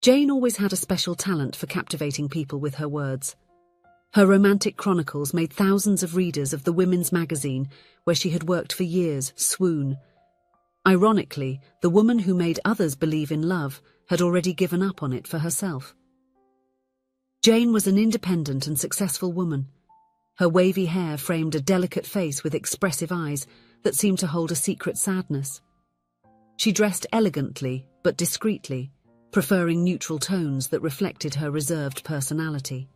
Jane always had a special talent for captivating people with her words. Her romantic chronicles made thousands of readers of the women's magazine, where she had worked for years, swoon. Ironically, the woman who made others believe in love had already given up on it for herself. Jane was an independent and successful woman. Her wavy hair framed a delicate face with expressive eyes that seemed to hold a secret sadness. She dressed elegantly but discreetly, preferring neutral tones that reflected her reserved personality.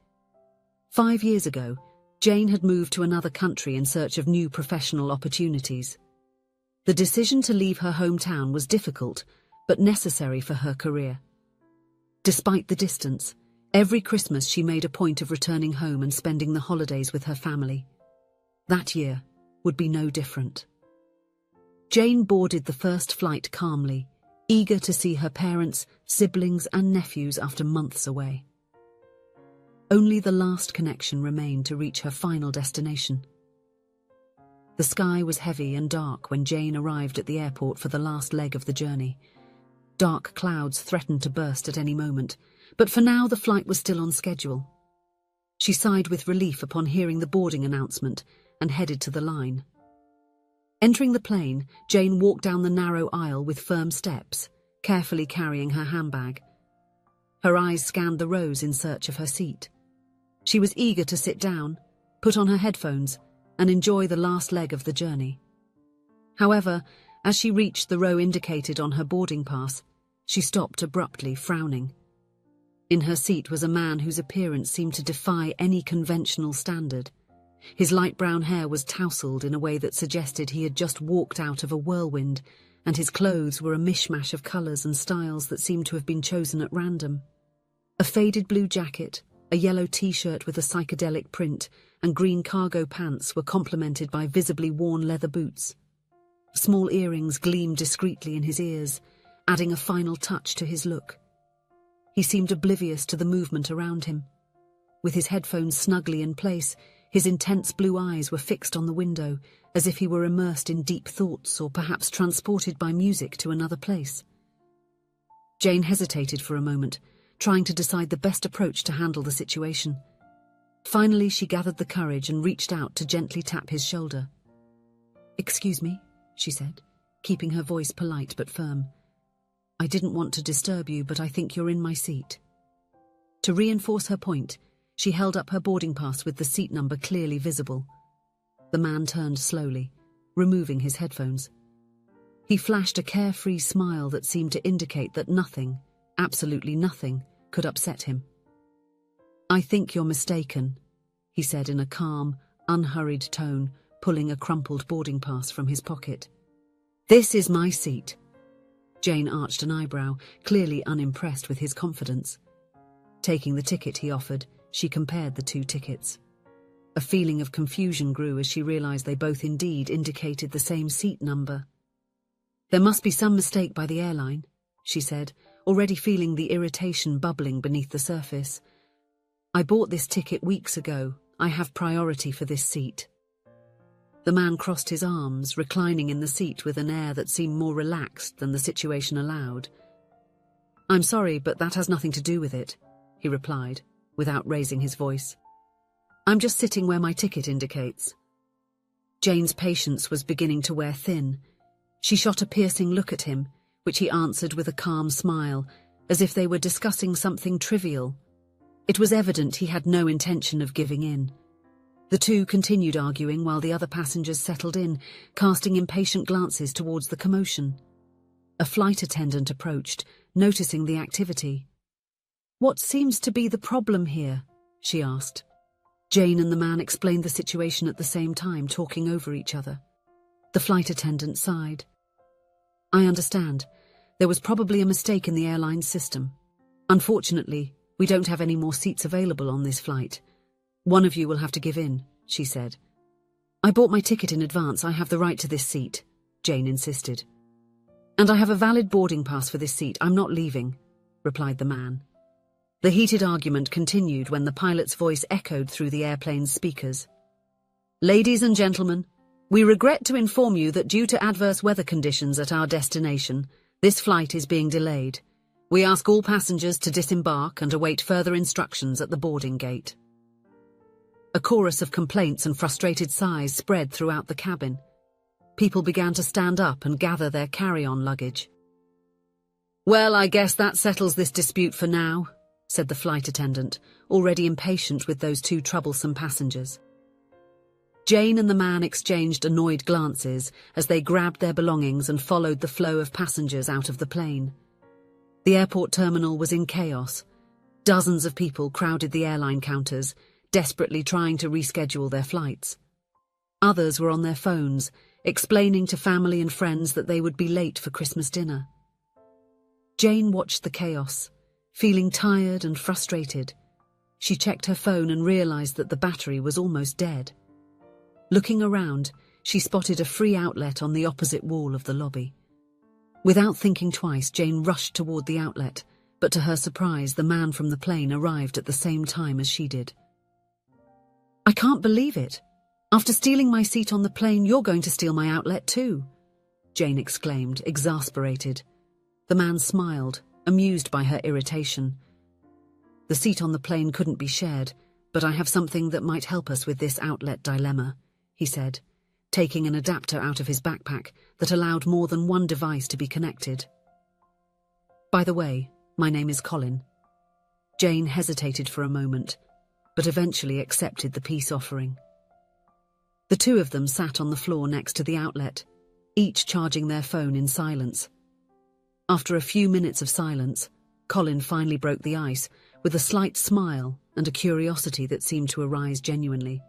5 years ago, Jane had moved to another country in search of new professional opportunities. The decision to leave her hometown was difficult, but necessary for her career. Despite the distance, every Christmas she made a point of returning home and spending the holidays with her family. That year would be no different. Jane boarded the first flight calmly, eager to see her parents, siblings, and nephews after months away. Only the last connection remained to reach her final destination. The sky was heavy and dark when Jane arrived at the airport for the last leg of the journey. Dark clouds threatened to burst at any moment, but for now the flight was still on schedule. She sighed with relief upon hearing the boarding announcement and headed to the line. Entering the plane, Jane walked down the narrow aisle with firm steps, carefully carrying her handbag. Her eyes scanned the rows in search of her seat. She was eager to sit down, put on her headphones, and enjoy the last leg of the journey. However, as she reached the row indicated on her boarding pass, she stopped abruptly, frowning. In her seat was a man whose appearance seemed to defy any conventional standard. His light brown hair was tousled in a way that suggested he had just walked out of a whirlwind, and his clothes were a mishmash of colours and styles that seemed to have been chosen at random. A faded blue jacket, a yellow t-shirt with a psychedelic print, and green cargo pants were complemented by visibly worn leather boots. Small earrings gleamed discreetly in his ears, adding a final touch to his look. He seemed oblivious to the movement around him. With his headphones snugly in place, his intense blue eyes were fixed on the window, as if he were immersed in deep thoughts or perhaps transported by music to another place. Jane hesitated for a moment, trying to decide the best approach to handle the situation. Finally, she gathered the courage and reached out to gently tap his shoulder. "Excuse me," she said, keeping her voice polite but firm. "I didn't want to disturb you, but I think you're in my seat." To reinforce her point, she held up her boarding pass with the seat number clearly visible. The man turned slowly, removing his headphones. He flashed a carefree smile that seemed to indicate that nothing, absolutely nothing, could upset him. "I think you're mistaken," he said in a calm, unhurried tone, pulling a crumpled boarding pass from his pocket. "This is my seat." Jane arched an eyebrow, clearly unimpressed with his confidence. Taking the ticket he offered, she compared the two tickets. A feeling of confusion grew as she realized they both indeed indicated the same seat number. "There must be some mistake by the airline," she said, already feeling the irritation bubbling beneath the surface. "I bought this ticket weeks ago. I have priority for this seat." The man crossed his arms, reclining in the seat with an air that seemed more relaxed than the situation allowed. "I'm sorry, but that has nothing to do with it," he replied, without raising his voice. "I'm just sitting where my ticket indicates." Jane's patience was beginning to wear thin. She shot a piercing look at him, which he answered with a calm smile, as if they were discussing something trivial. It was evident he had no intention of giving in. The two continued arguing while the other passengers settled in, casting impatient glances towards the commotion. A flight attendant approached, noticing the activity. "What seems to be the problem here?" she asked. Jane and the man explained the situation at the same time, talking over each other. The flight attendant sighed. "I understand. There was probably a mistake in the airline's system. Unfortunately, we don't have any more seats available on this flight. One of you will have to give in," she said. "I bought my ticket in advance. I have the right to this seat," Jane insisted. "And I have a valid boarding pass for this seat. I'm not leaving," replied the man. The heated argument continued when the pilot's voice echoed through the airplane's speakers. "Ladies and gentlemen, we regret to inform you that due to adverse weather conditions at our destination, this flight is being delayed. We ask all passengers to disembark and await further instructions at the boarding gate." A chorus of complaints and frustrated sighs spread throughout the cabin. People began to stand up and gather their carry-on luggage. "Well, I guess that settles this dispute for now," said the flight attendant, already impatient with those two troublesome passengers. Jane and the man exchanged annoyed glances as they grabbed their belongings and followed the flow of passengers out of the plane. The airport terminal was in chaos. Dozens of people crowded the airline counters, desperately trying to reschedule their flights. Others were on their phones, explaining to family and friends that they would be late for Christmas dinner. Jane watched the chaos, feeling tired and frustrated. She checked her phone and realized that the battery was almost dead. Looking around, she spotted a free outlet on the opposite wall of the lobby. Without thinking twice, Jane rushed toward the outlet, but to her surprise, the man from the plane arrived at the same time as she did. "I can't believe it. After stealing my seat on the plane, you're going to steal my outlet too," Jane exclaimed, exasperated. The man smiled, amused by her irritation. "The seat on the plane couldn't be shared, but I have something that might help us with this outlet dilemma," he said, taking an adapter out of his backpack that allowed more than one device to be connected. "By the way, my name is Colin." Jane hesitated for a moment, but eventually accepted the peace offering. The two of them sat on the floor next to the outlet, each charging their phone in silence. After a few minutes of silence, Colin finally broke the ice with a slight smile and a curiosity that seemed to arise genuinely.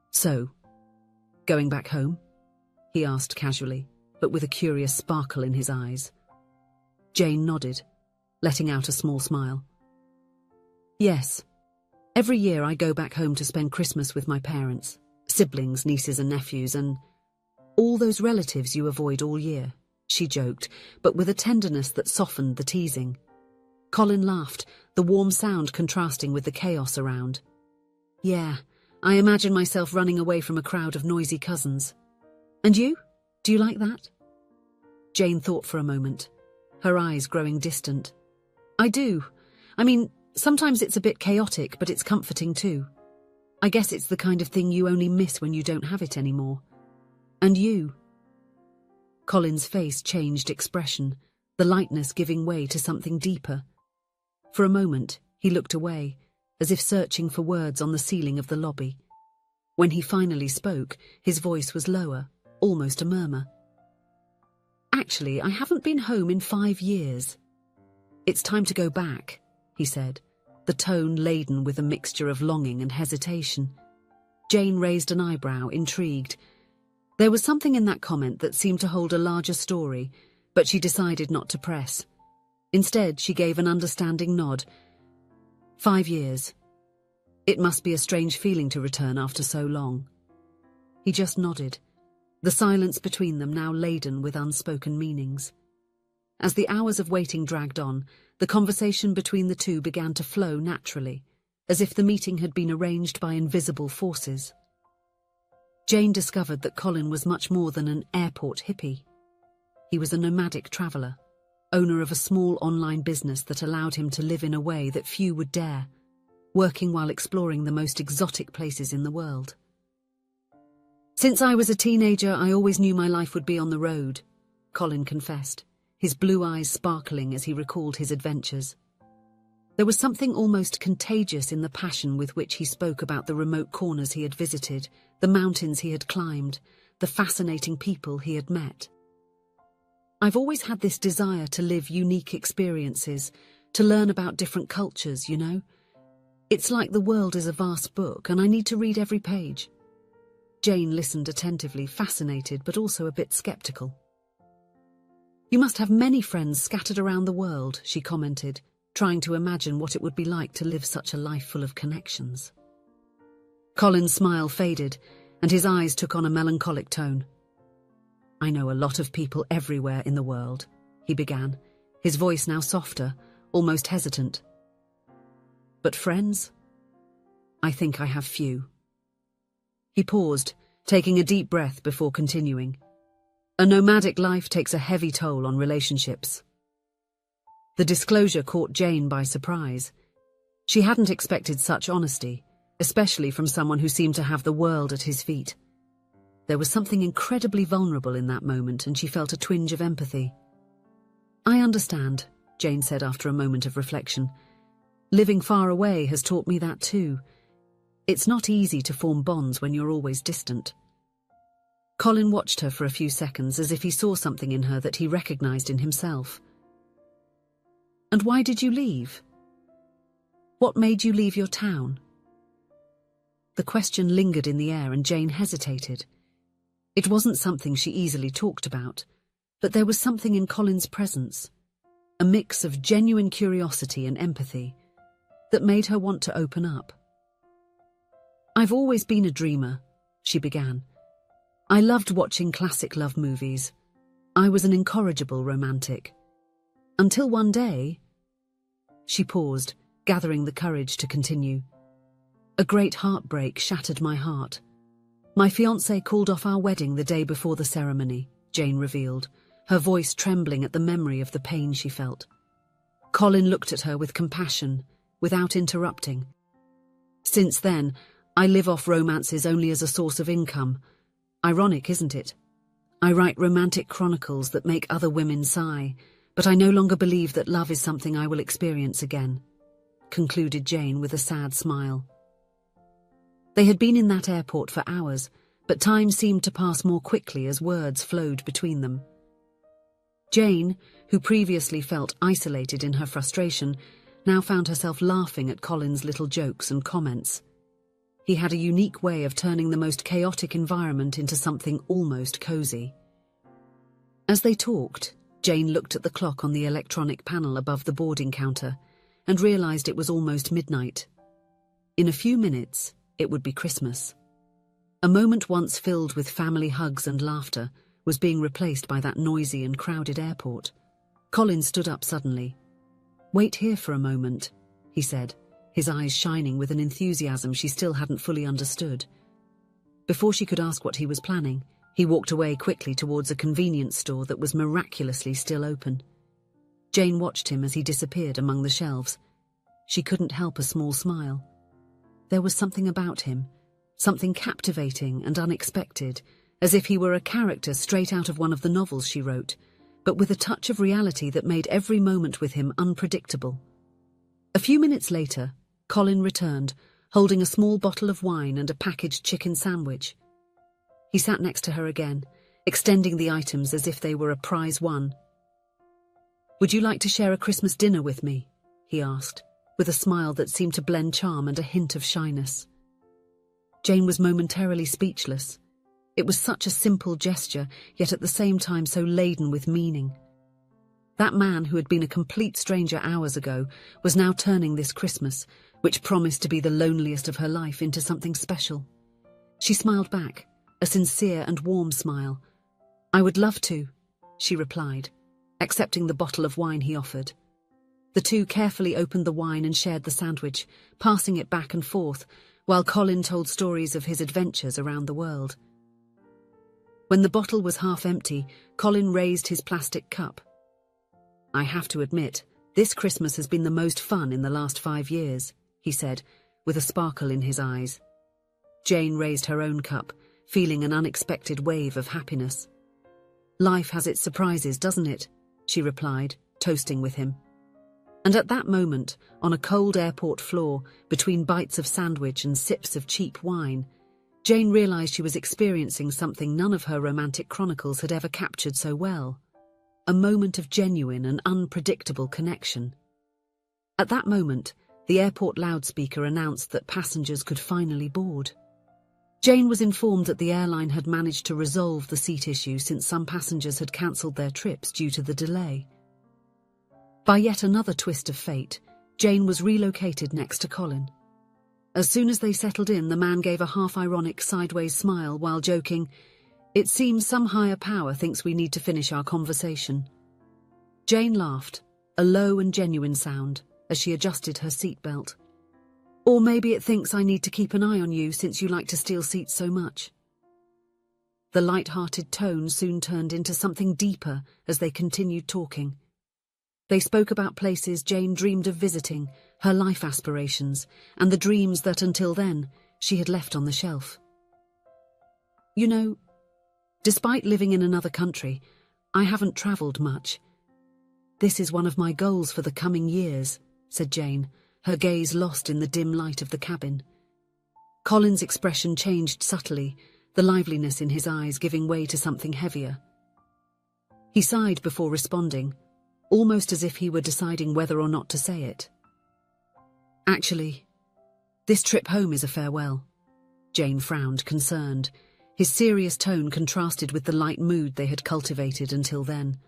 "So, going back home?" he asked casually, but with a curious sparkle in his eyes. Jane nodded, letting out a small smile. "Yes. Every year I go back home to spend Christmas with my parents, siblings, nieces and nephews, and all those relatives you avoid all year," she joked, but with a tenderness that softened the teasing. Colin laughed, the warm sound contrasting with the chaos around. "Yeah, I imagine myself running away from a crowd of noisy cousins. And you? Do you like that?" Jane thought for a moment, her eyes growing distant. "I do. I mean, sometimes it's a bit chaotic, but it's comforting too. I guess it's the kind of thing you only miss when you don't have it anymore. And you?" Colin's face changed expression, the lightness giving way to something deeper. For a moment, he looked away, as if searching for words on the ceiling of the lobby. When he finally spoke, his voice was lower, almost a murmur. "Actually, I haven't been home in 5 years. It's time to go back," he said, the tone laden with a mixture of longing and hesitation. Jane raised an eyebrow, intrigued. There was something in that comment that seemed to hold a larger story, but she decided not to press. Instead, she gave an understanding nod. 5 years. It must be a strange feeling to return after so long. He just nodded, the silence between them now laden with unspoken meanings. As the hours of waiting dragged on, the conversation between the two began to flow naturally, as if the meeting had been arranged by invisible forces. Jane discovered that Colin was much more than an airport hippie. He was a nomadic traveller, owner of a small online business that allowed him to live in a way that few would dare, working while exploring the most exotic places in the world. "Since I was a teenager, I always knew my life would be on the road," Colin confessed, his blue eyes sparkling as he recalled his adventures. There was something almost contagious in the passion with which he spoke about the remote corners he had visited, the mountains he had climbed, the fascinating people he had met. "I've always had this desire to live unique experiences, to learn about different cultures, you know. It's like the world is a vast book and I need to read every page." Jane listened attentively, fascinated but also a bit skeptical. "You must have many friends scattered around the world," she commented, trying to imagine what it would be like to live such a life full of connections. Colin's smile faded, and his eyes took on a melancholic tone. "I know a lot of people everywhere in the world," he began, his voice now softer, almost hesitant. "But friends? I think I have few." He paused, taking a deep breath before continuing. "A nomadic life takes a heavy toll on relationships." The disclosure caught Jane by surprise. She hadn't expected such honesty, especially from someone who seemed to have the world at his feet. There was something incredibly vulnerable in that moment, and she felt a twinge of empathy. "I understand," Jane said after a moment of reflection. "Living far away has taught me that too. It's not easy to form bonds when you're always distant." Colin watched her for a few seconds as if he saw something in her that he recognized in himself. "And why did you leave? What made you leave your town?" The question lingered in the air and Jane hesitated. It wasn't something she easily talked about, but there was something in Colin's presence, a mix of genuine curiosity and empathy, that made her want to open up. "I've always been a dreamer," she began. "I loved watching classic love movies. I was an incorrigible romantic. Until one day..." She paused, gathering the courage to continue. "A great heartbreak shattered my heart. My fiancé called off our wedding the day before the ceremony," Jane revealed, her voice trembling at the memory of the pain she felt. Colin looked at her with compassion, without interrupting. "Since then, I live off romances only as a source of income. Ironic, isn't it? I write romantic chronicles that make other women sigh, but I no longer believe that love is something I will experience again," concluded Jane with a sad smile. They had been in that airport for hours, but time seemed to pass more quickly as words flowed between them. Jane, who previously felt isolated in her frustration, now found herself laughing at Colin's little jokes and comments. He had a unique way of turning the most chaotic environment into something almost cozy. As they talked, Jane looked at the clock on the electronic panel above the boarding counter and realized it was almost midnight. In a few minutes, it would be Christmas. A moment once filled with family hugs and laughter was being replaced by that noisy and crowded airport. Colin stood up suddenly. "Wait here for a moment," he said, his eyes shining with an enthusiasm she still hadn't fully understood. Before she could ask what he was planning, he walked away quickly towards a convenience store that was miraculously still open. Jane watched him as he disappeared among the shelves. She couldn't help a small smile. There was something about him, something captivating and unexpected, as if he were a character straight out of one of the novels she wrote, but with a touch of reality that made every moment with him unpredictable. A few minutes later, Colin returned, holding a small bottle of wine and a packaged chicken sandwich. He sat next to her again, extending the items as if they were a prize won. "Would you like to share a Christmas dinner with me?" he asked, with a smile that seemed to blend charm and a hint of shyness. Jane was momentarily speechless. It was such a simple gesture, yet at the same time so laden with meaning. That man who had been a complete stranger hours ago was now turning this Christmas, which promised to be the loneliest of her life, into something special. She smiled back, a sincere and warm smile. "I would love to," she replied, accepting the bottle of wine he offered. The two carefully opened the wine and shared the sandwich, passing it back and forth, while Colin told stories of his adventures around the world. When the bottle was half empty, Colin raised his plastic cup. "I have to admit, this Christmas has been the most fun in the last 5 years," he said, with a sparkle in his eyes. Jane raised her own cup, feeling an unexpected wave of happiness. "Life has its surprises, doesn't it?" she replied, toasting with him. And at that moment, on a cold airport floor, between bites of sandwich and sips of cheap wine, Jane realized she was experiencing something none of her romantic chronicles had ever captured so well. A moment of genuine and unpredictable connection. At that moment, the airport loudspeaker announced that passengers could finally board. Jane was informed that the airline had managed to resolve the seat issue since some passengers had cancelled their trips due to the delay. By yet another twist of fate, Jane was relocated next to Colin. As soon as they settled in, the man gave a half-ironic sideways smile while joking, "It seems some higher power thinks we need to finish our conversation." Jane laughed, a low and genuine sound, as she adjusted her seatbelt. "Or maybe it thinks I need to keep an eye on you since you like to steal seats so much." The light-hearted tone soon turned into something deeper as they continued talking. They spoke about places Jane dreamed of visiting, her life aspirations, and the dreams that until then she had left on the shelf. "You know, despite living in another country, I haven't travelled much. This is one of my goals for the coming years," said Jane, her gaze lost in the dim light of the cabin. Colin's expression changed subtly, the liveliness in his eyes giving way to something heavier. He sighed before responding, almost as if he were deciding whether or not to say it. "Actually, this trip home is a farewell." Jane frowned, concerned. His serious tone contrasted with the light mood they had cultivated until then.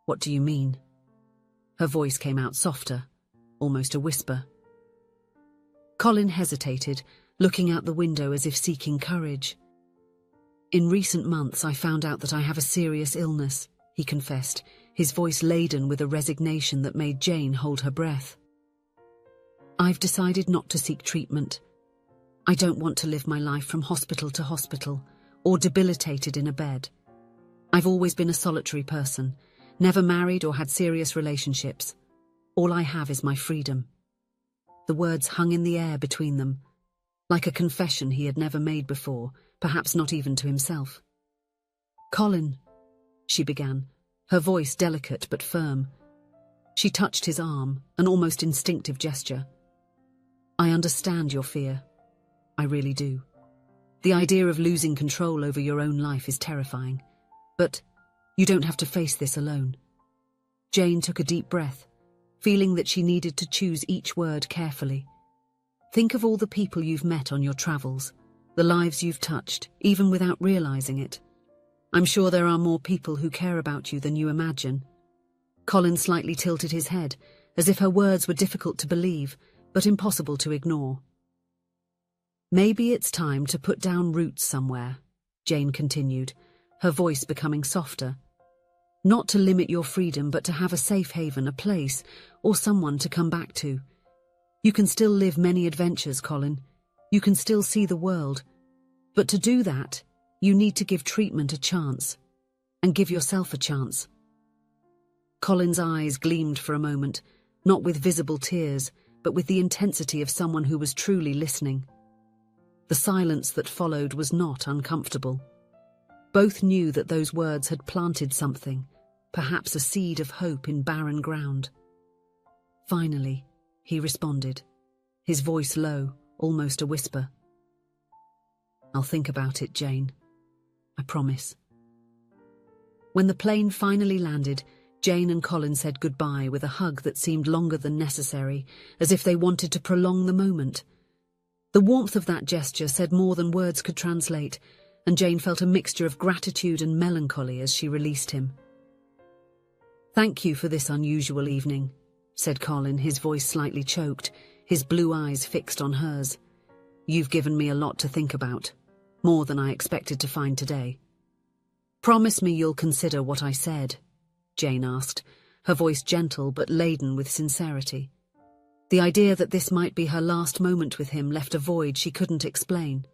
"What do you mean?" Her voice came out softer, almost a whisper. Colin hesitated, looking out the window as if seeking courage. "In recent months I found out that I have a serious illness," he confessed, his voice laden with a resignation that made Jane hold her breath. "I've decided not to seek treatment. I don't want to live my life from hospital to hospital, or debilitated in a bed. I've always been a solitary person, never married or had serious relationships. All I have is my freedom." The words hung in the air between them, like a confession he had never made before, perhaps not even to himself. "Colin," she began, her voice delicate but firm. She touched his arm, an almost instinctive gesture. "I understand your fear. I really do. The idea of losing control over your own life is terrifying. But you don't have to face this alone." Jane took a deep breath, feeling that she needed to choose each word carefully. "Think of all the people you've met on your travels, the lives you've touched, even without realizing it. I'm sure there are more people who care about you than you imagine." Colin slightly tilted his head, as if her words were difficult to believe, but impossible to ignore. "Maybe it's time to put down roots somewhere," Jane continued, her voice becoming softer. "Not to limit your freedom, but to have a safe haven, a place, or someone to come back to. You can still live many adventures, Colin. You can still see the world. But to do that, you need to give treatment a chance, and give yourself a chance." Colin's eyes gleamed for a moment, not with visible tears, but with the intensity of someone who was truly listening. The silence that followed was not uncomfortable. Both knew that those words had planted something, perhaps a seed of hope in barren ground. "Finally," he responded, his voice low, almost a whisper. "I'll think about it, Jane. I promise." When the plane finally landed, Jane and Colin said goodbye with a hug that seemed longer than necessary, as if they wanted to prolong the moment. The warmth of that gesture said more than words could translate, and Jane felt a mixture of gratitude and melancholy as she released him. "Thank you for this unusual evening," said Colin, his voice slightly choked, his blue eyes fixed on hers. "You've given me a lot to think about, more than I expected to find today." "Promise me you'll consider what I said," Jane asked, her voice gentle but laden with sincerity. The idea that this might be her last moment with him left a void she couldn't explain.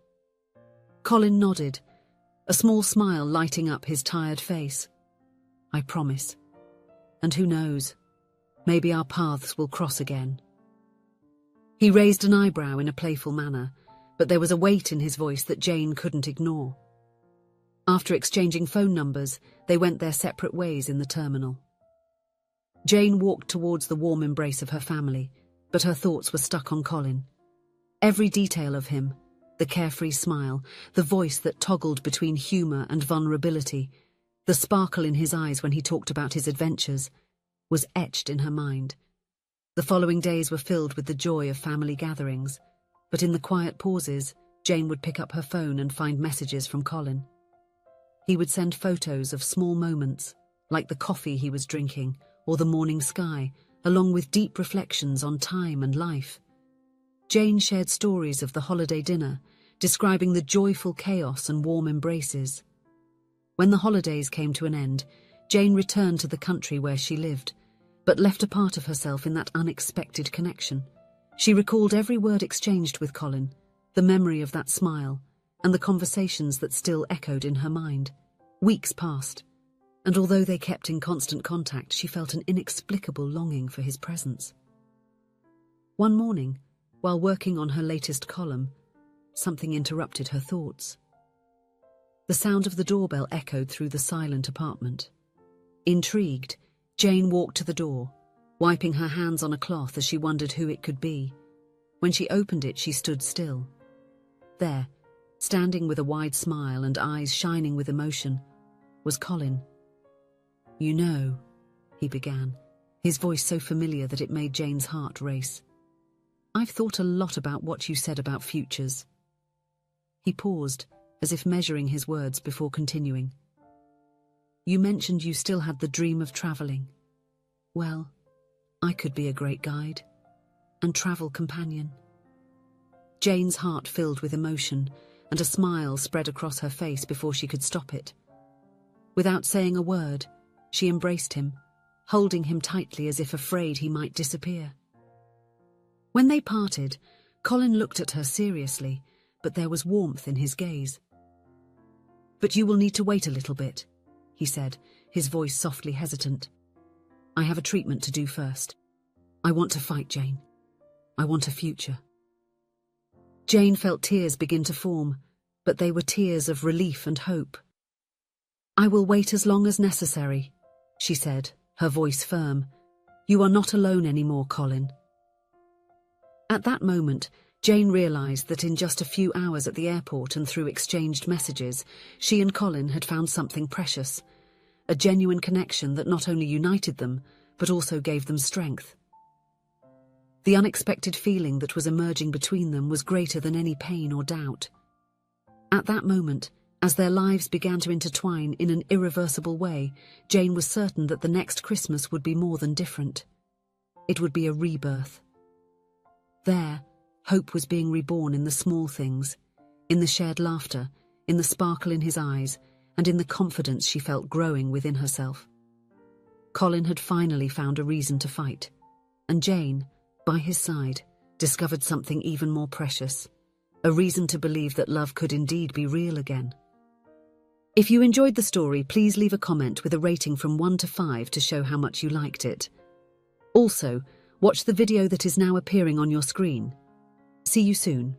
Colin nodded, a small smile lighting up his tired face. "I promise. And who knows, maybe our paths will cross again." He raised an eyebrow in a playful manner, but there was a weight in his voice that Jane couldn't ignore. After exchanging phone numbers, they went their separate ways in the terminal. Jane walked towards the warm embrace of her family, but her thoughts were stuck on Colin. Every detail of him, the carefree smile, the voice that toggled between humour and vulnerability, the sparkle in his eyes when he talked about his adventures, was etched in her mind. The following days were filled with the joy of family gatherings, but in the quiet pauses, Jane would pick up her phone and find messages from Colin. He would send photos of small moments, like the coffee he was drinking or the morning sky, along with deep reflections on time and life. Jane shared stories of the holiday dinner, describing the joyful chaos and warm embraces. When the holidays came to an end, Jane returned to the country where she lived, but left a part of herself in that unexpected connection. She recalled every word exchanged with Colin, the memory of that smile, and the conversations that still echoed in her mind. Weeks passed, and although they kept in constant contact, she felt an inexplicable longing for his presence. One morning, while working on her latest column, something interrupted her thoughts. The sound of the doorbell echoed through the silent apartment. Intrigued, Jane walked to the door, wiping her hands on a cloth as she wondered who it could be. When she opened it, she stood still. There, standing with a wide smile and eyes shining with emotion, was Colin. "You know," he began, his voice so familiar that it made Jane's heart race. "I've thought a lot about what you said about futures." He paused, as if measuring his words before continuing. "You mentioned you still had the dream of travelling. Well, I could be a great guide and travel companion." Jane's heart filled with emotion, and a smile spread across her face before she could stop it. Without saying a word, she embraced him, holding him tightly as if afraid he might disappear. When they parted, Colin looked at her seriously, but there was warmth in his gaze. "But you will need to wait a little bit," he said, his voice softly hesitant. "I have a treatment to do first. I want to fight, Jane. I want a future." Jane felt tears begin to form, but they were tears of relief and hope. "I will wait as long as necessary," she said, her voice firm. "You are not alone anymore, Colin." At that moment, Jane realised that in just a few hours at the airport and through exchanged messages, she and Colin had found something precious, a genuine connection that not only united them, but also gave them strength. The unexpected feeling that was emerging between them was greater than any pain or doubt. At that moment, as their lives began to intertwine in an irreversible way, Jane was certain that the next Christmas would be more than different. It would be a rebirth. There, hope was being reborn in the small things, in the shared laughter, in the sparkle in his eyes, and in the confidence she felt growing within herself. Colin had finally found a reason to fight, and Jane, by his side, discovered something even more precious, a reason to believe that love could indeed be real again. If you enjoyed the story, please leave a comment with a rating from 1 to 5 to show how much you liked it. Also, watch the video that is now appearing on your screen. See you soon.